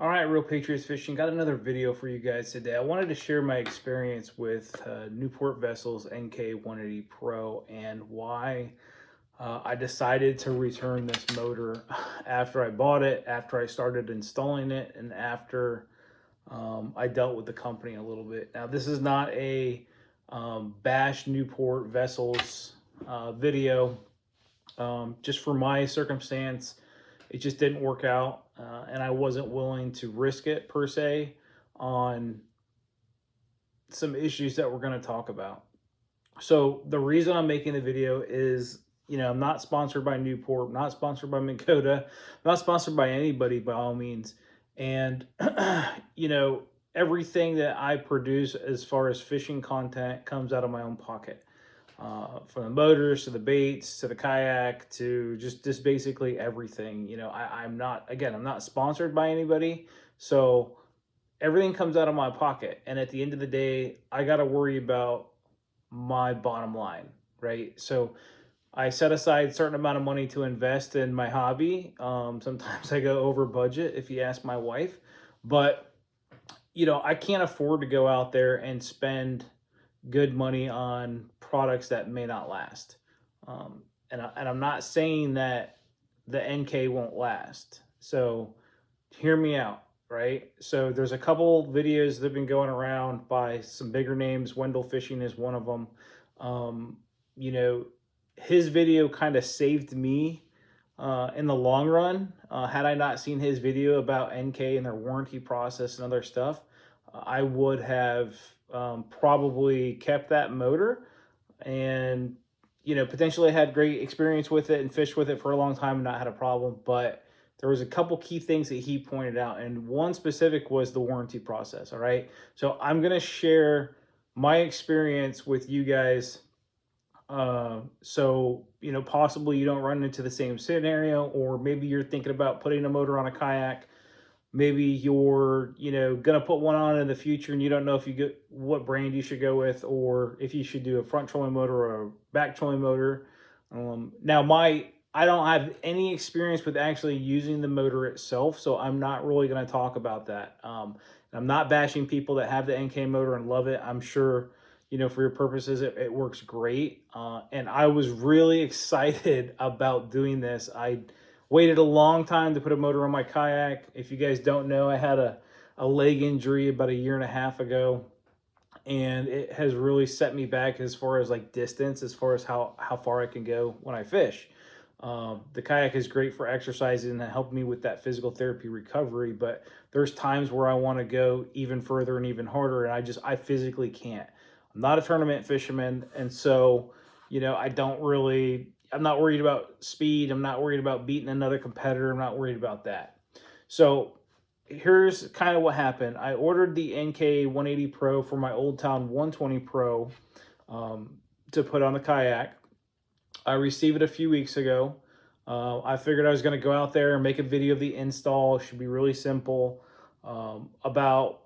All right, Real Patriots Fishing. Got another video for you guys today. I wanted to share my experience with Newport Vessels NK180 Pro and why I decided to return this motor after I bought it, after I started installing it, and after I dealt with the company a little bit. Now, this is not a bash Newport Vessels video. Just for my circumstance, it just didn't work out, and I wasn't willing to risk it per se on some issues that we're going to talk about. So the reason I'm making the video is, I'm not sponsored by Newport, I'm not sponsored by Minn Kota, I'm not sponsored by anybody by all means. And, everything that I produce as far as fishing content comes out of my own pocket. From the motors to the baits to the kayak to just basically everything. I'm not sponsored by anybody, so everything comes out of my pocket. And at the end of the day, I got to worry about my bottom line, right? So I set aside a certain amount of money to invest in my hobby. Sometimes I go over budget, if you ask my wife, but I can't afford to go out there and spend good money on products that may not last. And I'm not saying that the NK won't last. So hear me out, right? So there's a couple videos that have been going around by some bigger names. Wendell Fishing is one of them. His video kind of saved me in the long run. Had I not seen his video about NK and their warranty process and other stuff, I would have probably kept that motor and potentially had great experience with it and fished with it for a long time and not had a problem. But there was a couple key things that he pointed out, and one specific was the warranty process. All right, so I'm going to share my experience with you guys, so possibly you don't run into the same scenario, or maybe you're thinking about putting a motor on a kayak. Maybe you're, going to put one on in the future and you don't know if you get what brand you should go with, or if you should do a front trolling motor or a back trolling motor. I don't have any experience with actually using the motor itself, so I'm not really going to talk about that. I'm not bashing people that have the NK motor and love it. I'm sure, for your purposes, it works great. And I was really excited about doing this. I waited a long time to put a motor on my kayak. If you guys don't know, I had a leg injury about a year and a half ago, and it has really set me back as far as like distance, as far as how far I can go when I fish. The kayak is great for exercising and helped me with that physical therapy recovery, but there's times where I want to go even further and even harder, and I physically can't. I'm not a tournament fisherman, and so I'm not worried about speed. I'm not worried about beating another competitor. I'm not worried about that. So here's kind of what happened. I ordered the NK180 Pro for my Old Town 120 Pro to put on the kayak. I received it a few weeks ago. I figured I was going to go out there and make a video of the install. It should be really simple. About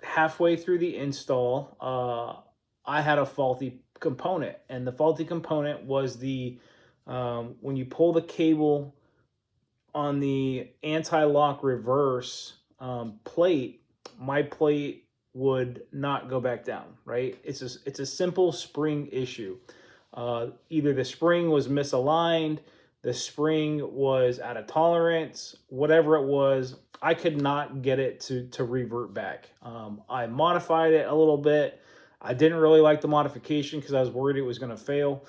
halfway through the install, I had a faulty component, and the faulty component was when you pull the cable on the anti-lock reverse plate, my plate would not go back down, right? It's a simple spring issue. Either the spring was misaligned, the spring was out of tolerance, whatever it was, I could not get it to revert back. I modified it a little bit. I didn't really like the modification because I was worried it was going to fail.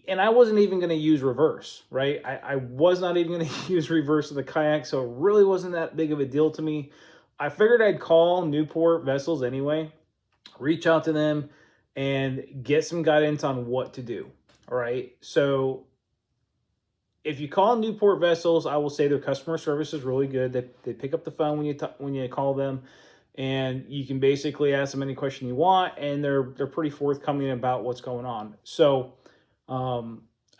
And I wasn't even going to use reverse, right? I was not even going to use reverse of the kayak, so it really wasn't that big of a deal to me. I figured I'd call Newport Vessels anyway, reach out to them, and get some guidance on what to do, all right? So if you call Newport Vessels, I will say their customer service is really good. They pick up the phone when you call them, and you can basically ask them any question you want, and they're pretty forthcoming about what's going on. So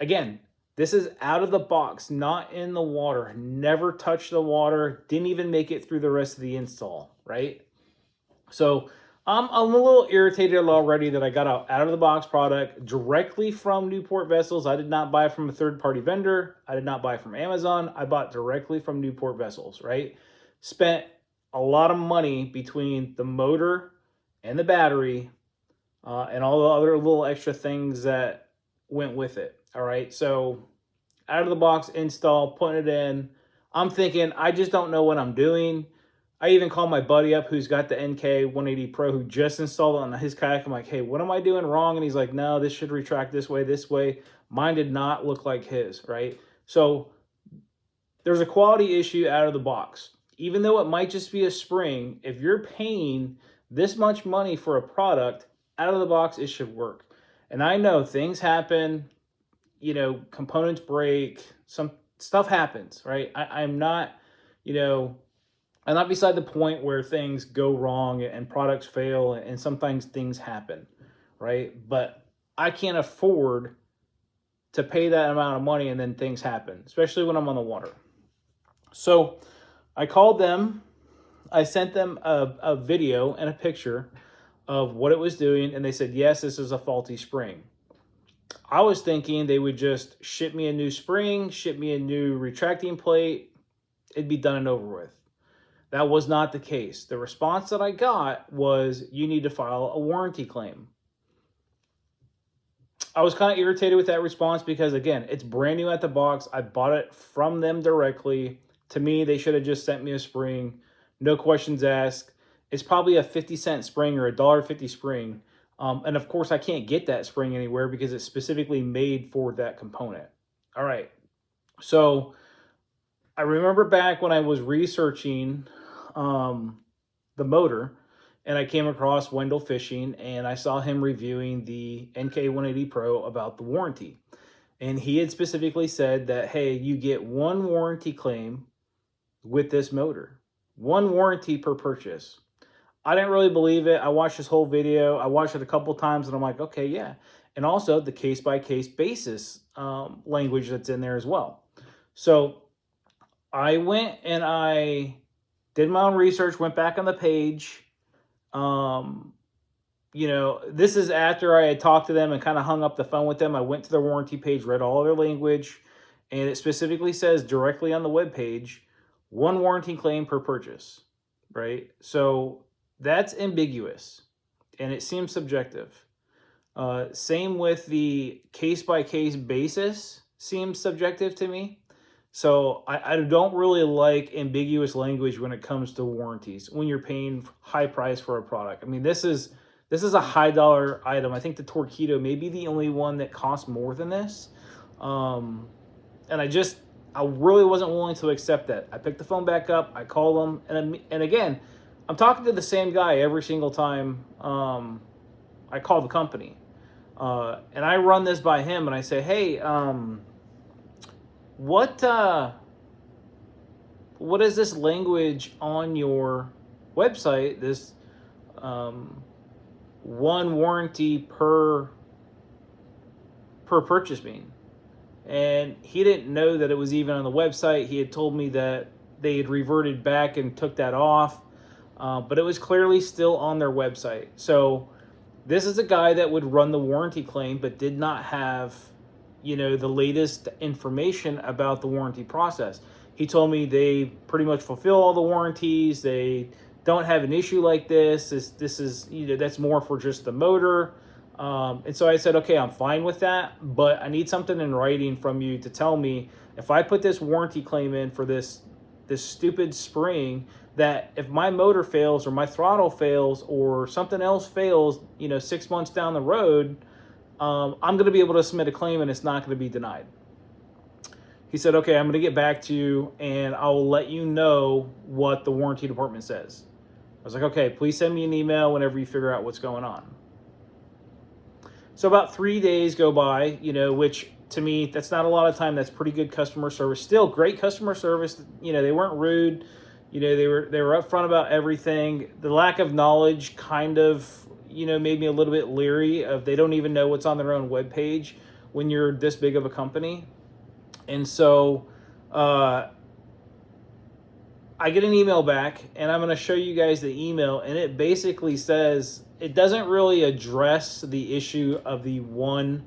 again, this is out of the box, not in the water. Never touched the water, didn't even make it through the rest of the install, right? So I'm a little irritated already that I got an out of the box product directly from Newport Vessels. I did not buy from a third-party vendor. I did not buy from Amazon. I bought directly from Newport Vessels, right? Spent a lot of money between the motor and the battery and all the other little extra things that went with it. All right. So out of the box install, putting it in. I'm thinking, I just don't know what I'm doing. I even called my buddy up who's got the NK180 Pro who just installed it on his kayak. I'm like, hey, what am I doing wrong? And he's like, no, this should retract this way, this way. Mine did not look like his, right? So there's a quality issue out of the box. Even though it might just be a spring, if you're paying this much money for a product, out of the box, it should work. And I know things happen, you know, components break, some stuff happens, right? I'm not, you know, I'm not beside the point where things go wrong and products fail and sometimes things happen, right? But I can't afford to pay that amount of money and then things happen, especially when I'm on the water. So I called them, I sent them a video and a picture of what it was doing, and they said, yes, this is a faulty spring. I was thinking they would just ship me a new spring, ship me a new retracting plate, it'd be done and over with. That was not the case. The response that I got was, you need to file a warranty claim. I was kind of irritated with that response because, again, it's brand new at the box. I bought it from them directly. To me, they should have just sent me a spring. No questions asked. It's probably a 50-cent spring or a $1.50 spring. And of course, I can't get that spring anywhere because it's specifically made for that component. All right. So I remember back when I was researching the motor, and I came across Wendell Fishing, and I saw him reviewing the NK180 Pro about the warranty. And he had specifically said that, hey, you get one warranty claim with this motor. One warranty per purchase. I didn't really believe it. I watched this whole video. I watched it a couple times, and I'm like, okay, yeah. And also the case-by-case basis language that's in there as well. So I went and I did my own research, went back on the page. You know, this is after I had talked to them and kind of hung up the phone with them. I went to their warranty page, read all of their language, and it specifically says directly on the web page, one warranty claim per purchase, right? So that's ambiguous, and it seems subjective. Same with the case-by-case basis seems subjective to me. So I don't really like ambiguous language when it comes to warranties, when you're paying high price for a product. I mean, this is a high dollar item. I think the Torqeedo may be the only one that costs more than this. And I really wasn't willing to accept that. I picked the phone back up, I called them, and again, I'm talking to the same guy every single time I call the company. And I run this by him and I say, hey, what is this language on your website, this one warranty per purchase mean? And he didn't know that it was even on the website. He had told me that they had reverted back and took that off, but it was clearly still on their website. So this is a guy that would run the warranty claim but did not have, you know, the latest information about the warranty process. He told me they pretty much fulfill all the warranties. They don't have an issue like this. This is, you know, that's more for just the motor. And so I said, okay, I'm fine with that, but I need something in writing from you to tell me if I put this warranty claim in for this stupid spring, that if my motor fails or my throttle fails or something else fails, you know, 6 months down the road, I'm going to be able to submit a claim and it's not going to be denied. He said, okay, I'm going to get back to you and I'll let you know what the warranty department says. I was like, okay, please send me an email whenever you figure out what's going on. So about 3 days go by, you know, which to me, that's not a lot of time. That's pretty good customer service. Still great customer service. You know, they weren't rude. You know, they were upfront about everything. The lack of knowledge kind of, you know, made me a little bit leery of they don't even know what's on their own webpage when you're this big of a company. And so I get an email back, and I'm going to show you guys the email, and it basically says, it doesn't really address the issue of the one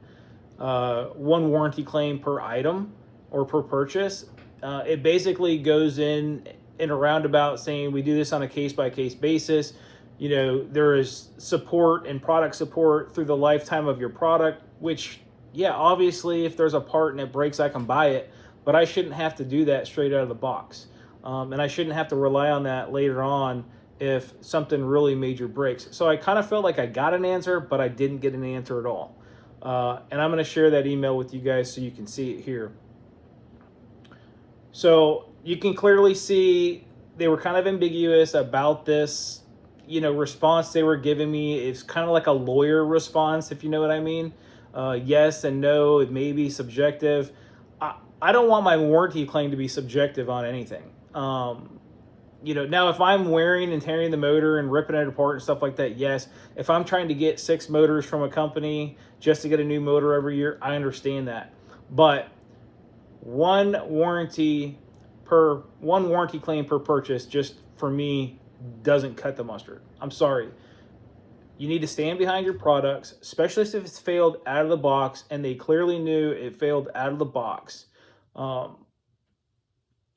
warranty claim per item or per purchase. It basically goes in in a roundabout saying we do this on a case-by-case basis. You know, there is support and product support through the lifetime of your product, which, yeah, obviously if there's a part and it breaks, I can buy it, but I shouldn't have to do that straight out of the box. And I shouldn't have to rely on that later on if something really major breaks. So I kind of felt like I got an answer, but I didn't get an answer at all. And I'm going to share that email with you guys so you can see it here. So you can clearly see they were kind of ambiguous about this, you know, response they were giving me. It's kind of like a lawyer response, if you know what I mean. Yes and no, it may be subjective. I don't want my warranty claim to be subjective on anything. You know, now if I'm wearing and tearing the motor and ripping it apart and stuff like that, yes. If I'm trying to get 6 motors from a company just to get a new motor every year, I understand that. But one warranty claim per purchase, just for me, doesn't cut the mustard. I'm sorry. You need to stand behind your products, especially if it's failed out of the box, and they clearly knew it failed out of the box.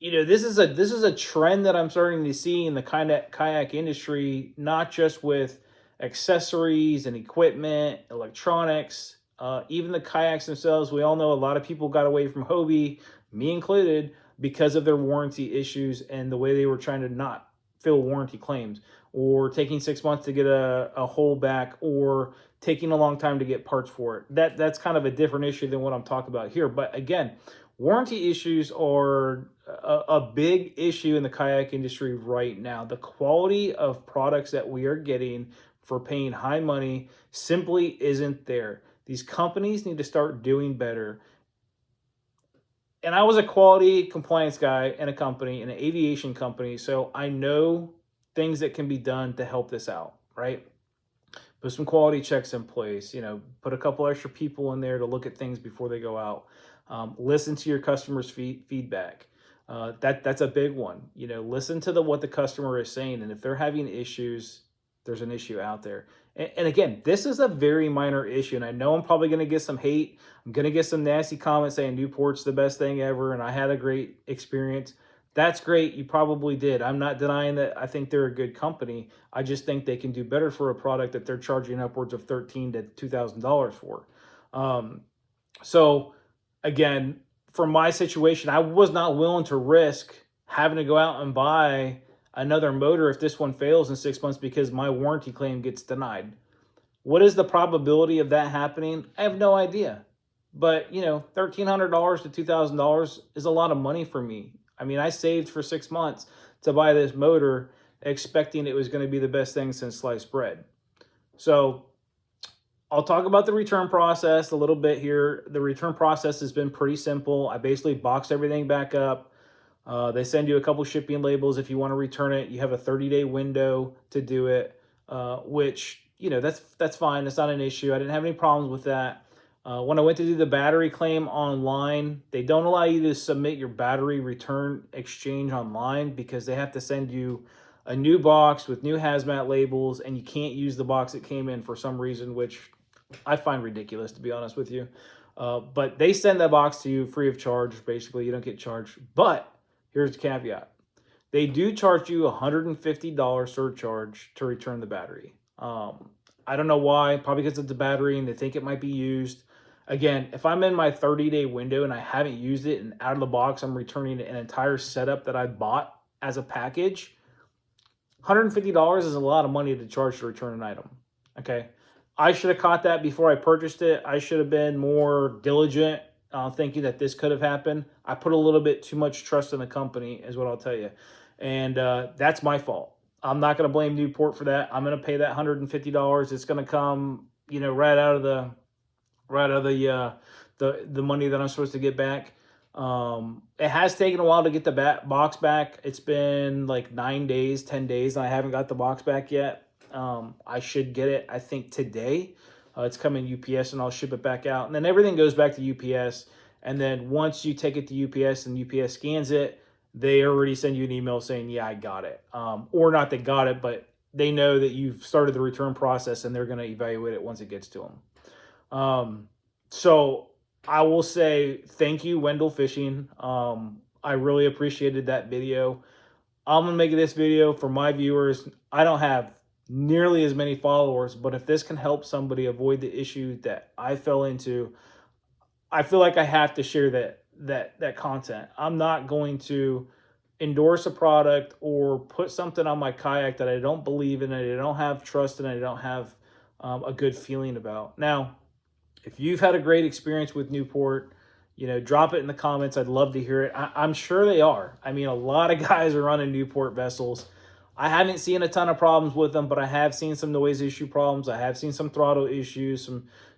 You know, this is a trend that I'm starting to see in the kayak industry, not just with accessories and equipment, electronics, even the kayaks themselves. We all know a lot of people got away from Hobie, me included, because of their warranty issues and the way they were trying to not fill warranty claims, or taking 6 months to get a hole back, or taking a long time to get parts for it. That's kind of a different issue than what I'm talking about here. But again, warranty issues are a big issue in the kayak industry right now. The quality of products that we are getting for paying high money simply isn't there. These companies need to start doing better. And I was a quality compliance guy in a company, in an aviation company, so I know things that can be done to help this out, right? Put some quality checks in place, you know, put a couple extra people in there to look at things before they go out. Listen to your customers' feedback. That's a big one. You know, listen to what the customer is saying, and if they're having issues, there's an issue out there. And again, this is a very minor issue, and I know I'm probably going to get some hate. I'm going to get some nasty comments saying Newport's the best thing ever, and I had a great experience. That's great. You probably did. I'm not denying that I think they're a good company. I just think they can do better for a product that they're charging upwards of $1,300 to $2,000 for. So again, for my situation, I was not willing to risk having to go out and buy another motor if this one fails in 6 months because my warranty claim gets denied. What is the probability of that happening? I have no idea. But, you know, $1,300 to $2,000 is a lot of money for me. I mean, I saved for 6 months to buy this motor expecting it was going to be the best thing since sliced bread. So I'll talk about the return process a little bit here. The return process has been pretty simple. I basically box everything back up. They send you a couple shipping labels. If you want to return it, you have a 30-day window to do it, which, you know, that's fine. It's not an issue. I didn't have any problems with that. When I went to do the battery claim online, they don't allow you to submit your battery return exchange online because they have to send you a new box with new hazmat labels, and you can't use the box that came in for some reason, which I find ridiculous, to be honest with you. But they send that box to you free of charge. Basically, you don't get charged. But here's the caveat. They do charge you a $150 surcharge to return the battery. I don't know why. Probably because it's a battery and they think it might be used. Again, if I'm in my 30-day window and I haven't used it and out of the box, I'm returning an entire setup that I bought as a package, $150 is a lot of money to charge to return an item. Okay. I should have caught that before I purchased it. I should have been more diligent, thinking that this could have happened. I put a little bit too much trust in the company, is what I'll tell you. And that's my fault. I'm not going to blame Newport for that. I'm going to pay that $150. It's going to come, you know, right out of the money that I'm supposed to get back. It has taken a while to get the box back. It's been like 9 days, 10 days, and I haven't got the box back yet. I should get it, I think, today. It's coming UPS, and I'll ship it back out. And then everything goes back to UPS. And then once you take it to UPS and UPS scans it, they already send you an email saying, yeah, I got it. Or not they got it, but they know that you've started the return process, and they're going to evaluate it once it gets to them. So I will say thank you, Wendell Fishing. I really appreciated that video. I'm going to make this video for my viewers. I don't have nearly as many followers, but if this can help somebody avoid the issue that I fell into, I feel like I have to share that content. I'm not going to endorse a product or put something on my kayak that I don't believe in, and I don't have trust in, and I don't have a good feeling about. Now, if you've had a great experience with Newport, drop it in the comments. I'd love to hear it. I'm sure they are. I mean, a lot of guys are running Newport vessels. I haven't seen a ton of problems with them, but I have seen some noise issue problems. I have seen some throttle issues,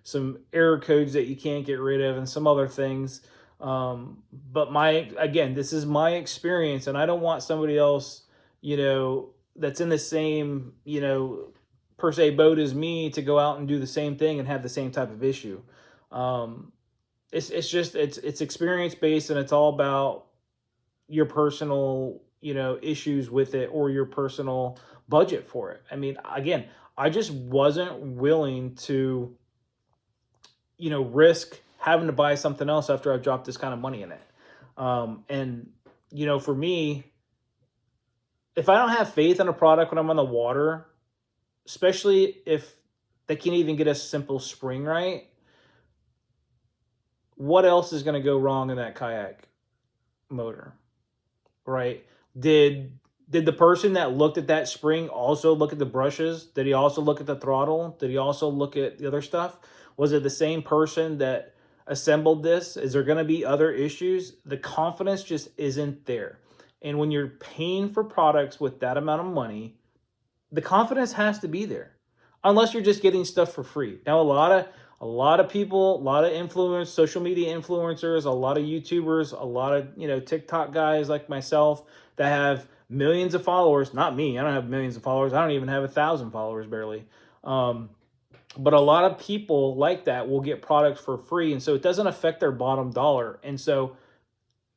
some error codes that you can't get rid of, and some other things. But again, this is my experience, and I don't want somebody else, that's in the same, per se boat as me to go out and do the same thing and have the same type of issue. It's experience based, and it's all about your personal, issues with it, or your personal budget for it. I mean, again, I just wasn't willing to, risk having to buy something else after I've dropped this kind of money in it. And, for me, if I don't have faith in a product when I'm on the water, especially if they can't even get a simple spring right, what else is going to go wrong in that kayak motor, right? Did the person that looked at that spring also look at the brushes? Did he also look at the throttle? Did he also look at the other stuff? Was it the same person that assembled this? Is there going to be other issues? The confidence just isn't there. And when you're paying for products with that amount of money, the confidence has to be there, unless you're just getting stuff for free. Now, a lot of people, a lot of influencers, social media influencers, a lot of YouTubers, a lot of, TikTok guys like myself that have millions of followers. Not me. I don't have millions of followers. I don't even have 1,000 followers barely. But a lot of people like that will get products for free. And so it doesn't affect their bottom dollar. And so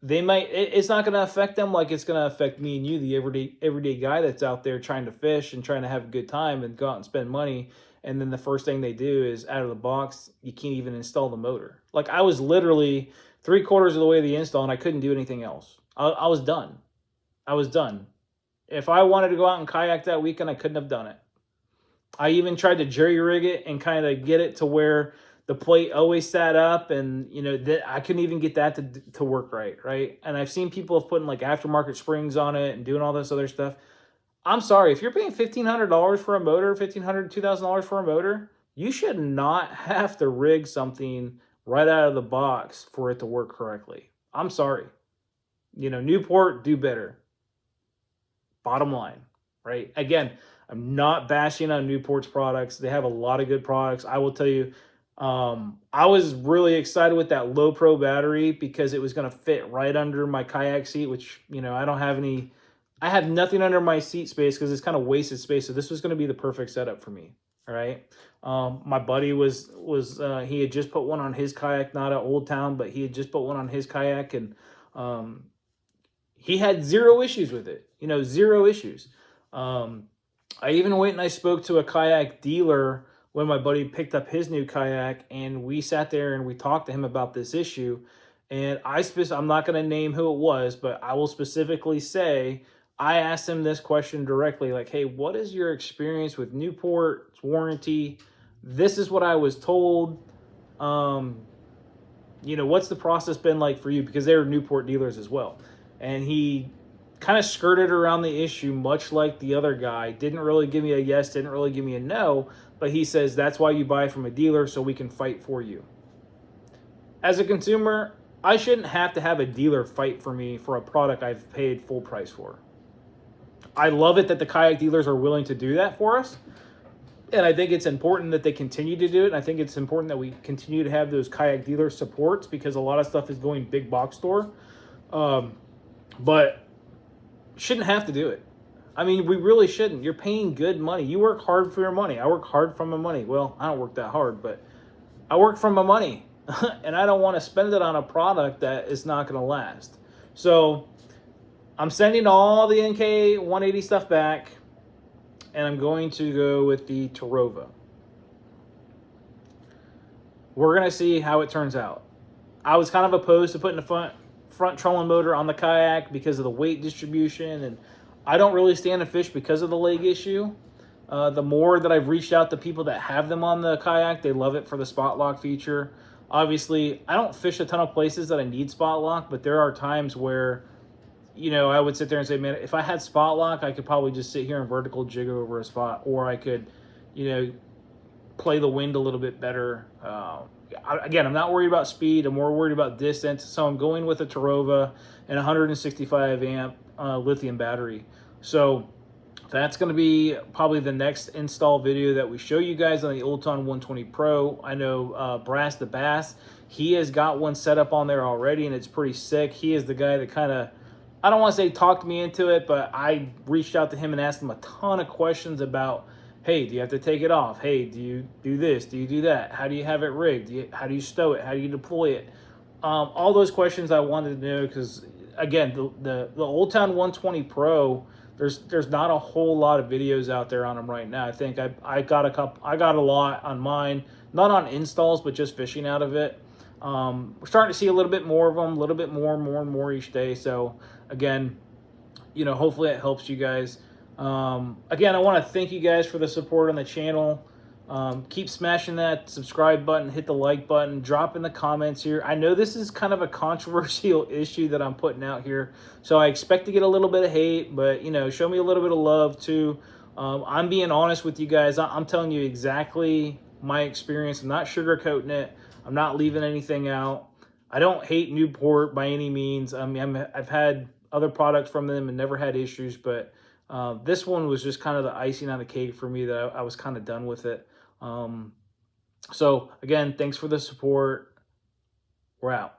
it's not going to affect them like it's going to affect me and you, the everyday guy that's out there trying to fish and trying to have a good time and go out and spend money. And then the first thing they do is, out of the box, you can't even install the motor. Like, I was literally 3/4 of the way to the install, and I couldn't do anything else. I was done. I was done. If I wanted to go out and kayak that weekend, I couldn't have done it. I even tried to jerry rig it and kind of get it to where the plate always sat up, and I couldn't even get that to work right. And I've seen people have putting like aftermarket springs on it and doing all this other stuff. I'm sorry, if you're paying $1,500 for a motor, $1,500, $2,000 for a motor, you should not have to rig something right out of the box for it to work correctly. I'm sorry. Newport, do better. Bottom line, right? Again, I'm not bashing on Newport's products. They have a lot of good products. I will tell you, I was really excited with that low pro battery because it was going to fit right under my kayak seat, which, I have nothing under my seat space because it's kind of wasted space. So this was going to be the perfect setup for me. All right. My buddy he had just put one on his kayak, not at Old Town, but he had just put one on his kayak, and he had zero issues with it. Zero issues. I even went and I spoke to a kayak dealer when my buddy picked up his new kayak, and we sat there and we talked to him about this issue. And I'm not going to name who it was, but I will specifically say, I asked him this question directly, like, hey, what is your experience with Newport's warranty? This is what I was told. What's the process been like for you? Because they're Newport dealers as well. And he kind of skirted around the issue, much like the other guy. Didn't really give me a yes, didn't really give me a no, but he says that's why you buy from a dealer, so we can fight for you. As a consumer, I shouldn't have to have a dealer fight for me for a product I've paid full price for. I love it that the kayak dealers are willing to do that for us. And I think it's important that they continue to do it. And I think it's important that we continue to have those kayak dealer supports, because a lot of stuff is going big box store. But shouldn't have to do it. I mean, we really shouldn't. You're paying good money. You work hard for your money. I work hard for my money. Well, I don't work that hard, but I work for my money. And I don't want to spend it on a product that is not going to last. So I'm sending all the NK180 stuff back, and I'm going to go with the Tarova. We're going to see how it turns out. I was kind of opposed to putting the front trolling motor on the kayak because of the weight distribution and I don't really stand to fish because of the leg issue. The more that I've reached out to people that have them on the kayak, they love it for the spot lock feature. Obviously, I don't fish a ton of places that I need spot lock, but there are times where, you know, I would sit there and say, man, if I had spot lock, I could probably just sit here and vertical jig over a spot, or I could, you know, play the wind a little bit better. Again, I'm not worried about speed. I'm more worried about distance. So I'm going with a Tarova and 165 amp lithium battery. So that's going to be probably the next install video that we show you guys on the Old Town 120 Pro. I know Brass the Bass, he has got one set up on there already, and it's pretty sick. He is the guy that kind of, I don't want to say talked me into it, but I reached out to him and asked him a ton of questions about, hey, do you have to take it off? Hey, do you do this? Do you do that? How do you have it rigged? How do you stow it? How do you deploy it? All those questions I wanted to know, because again, the Old Town 120 Pro, there's not a whole lot of videos out there on them right now. I think I got a lot on mine, not on installs, but just fishing out of it. We're starting to see a little bit more of them, a little bit more and more each day. So again, you know, hopefully it helps you guys. Again, I want to thank you guys for the support on the channel. Keep smashing that subscribe button, hit the like button, drop in the comments here. I know this is kind of a controversial issue that I'm putting out here, so I expect to get a little bit of hate, but you know, show me a little bit of love too. I'm being honest with you guys. I'm telling you exactly my experience. I'm not sugarcoating it. I'm not leaving anything out. I don't hate Newport by any means. I mean, I've had other products from them and never had issues, but this one was just kind of the icing on the cake for me, that I was kind of done with it. So again, thanks for the support. We're out.